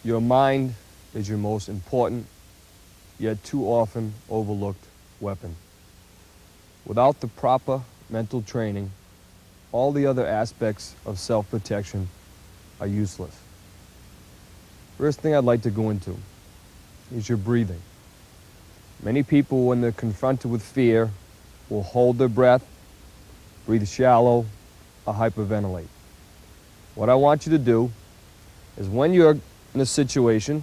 Your mind is your most important, yet too often overlooked weapon. Without the proper mental training, all the other aspects of self-protection are useless. First thing I'd like to go into is your breathing. Many people, when they're confronted with fear, will hold their breath, breathe shallow, or hyperventilate. What I want you to do is when you're in a situation,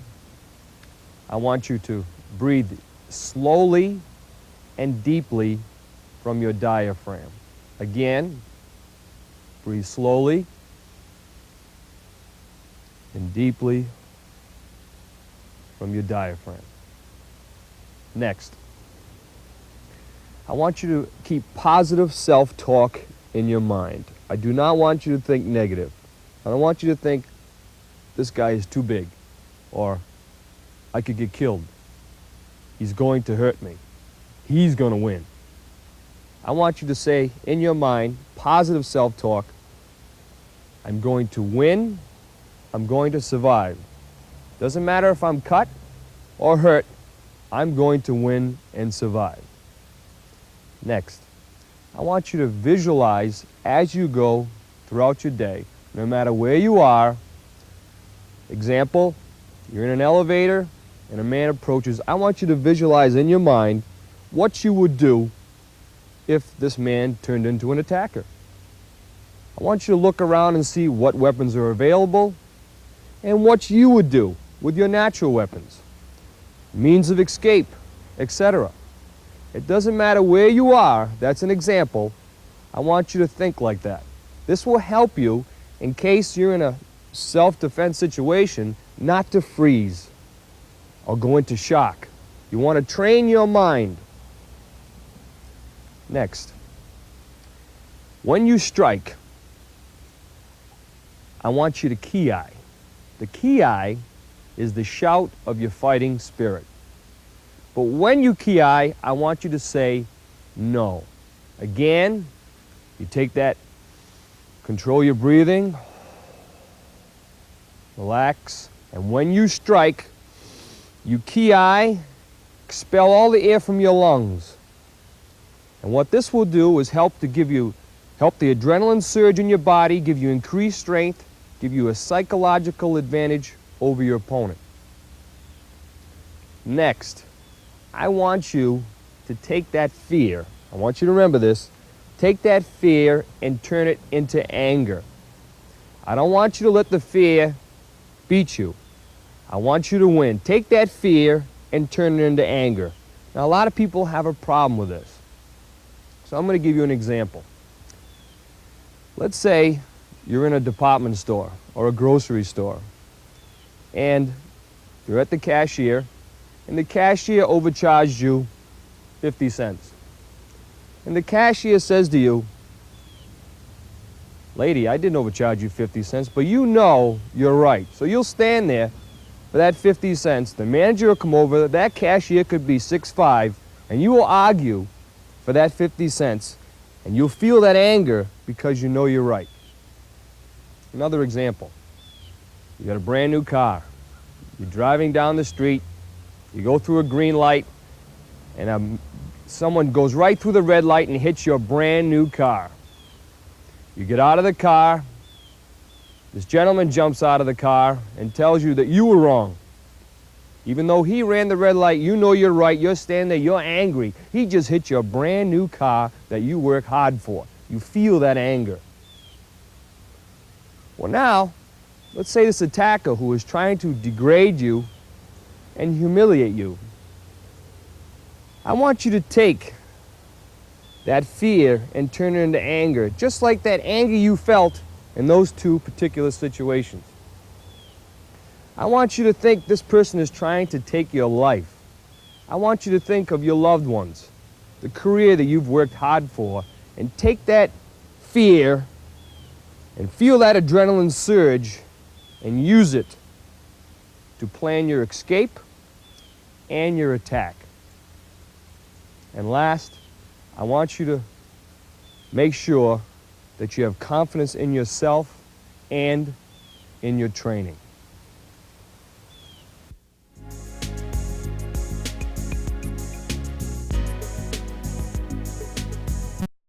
I want you to breathe slowly and deeply from your diaphragm. Again, breathe slowly and deeply from your diaphragm. Next, I want you to keep positive self-talk in your mind. I do not want you to think negative. I don't want you to think, this guy is too big, or I could get killed. He's going to hurt me. He's going to win. I want you to say in your mind, positive self-talk, I'm going to win, I'm going to survive. Doesn't matter if I'm cut or hurt, I'm going to win and survive. Next, I want you to visualize as you go throughout your day, no matter where you are. Example, you're in an elevator and a man approaches. I want you to visualize in your mind what you would do if this man turned into an attacker. I want you to look around and see what weapons are available and what you would do with your natural weapons, means of escape, etc. It doesn't matter where you are, that's an example. I want you to think like that. This will help you in case you're in a self-defense situation not to freeze or go into shock. You want to train your mind. Next, when you strike, I want you to ki-eye. The ki-eye is the shout of your fighting spirit. But when you ki-eye, I want you to say no. Again, you take that, control your breathing, relax, and when you strike, you ki-eye, expel all the air from your lungs. And what this will do is help the adrenaline surge in your body, give you increased strength, give you a psychological advantage over your opponent. Next, I want you to take that fear, I want you to remember this, take that fear and turn it into anger. I don't want you to let the fear beat you. I want you to win. Take that fear and turn it into anger. Now, a lot of people have a problem with this. So I'm going to give you an example. Let's say you're in a department store or a grocery store, and you're at the cashier, and the cashier overcharged you 50 cents. And the cashier says to you, lady, I didn't overcharge you 50 cents, but you know you're right. So you'll stand there for that 50 cents. The manager will come over, that cashier could be 6'5", and you will argue for that 50 cents, and you'll feel that anger because you know you're right. Another example, you got a brand new car. You're driving down the street, you go through a green light, and someone goes right through the red light and hits your brand new car. You get out of the car, this gentleman jumps out of the car and tells you that you were wrong. Even though he ran the red light, you know you're right, you're standing there, you're angry. He just hit your brand new car that you work hard for. You feel that anger. Well now, let's say this attacker who is trying to degrade you and humiliate you. I want you to take that fear and turn it into anger, just like that anger you felt in those two particular situations. I want you to think this person is trying to take your life. I want you to think of your loved ones, the career that you've worked hard for, and take that fear and feel that adrenaline surge and use it to plan your escape and your attack. And last, I want you to make sure that you have confidence in yourself and in your training.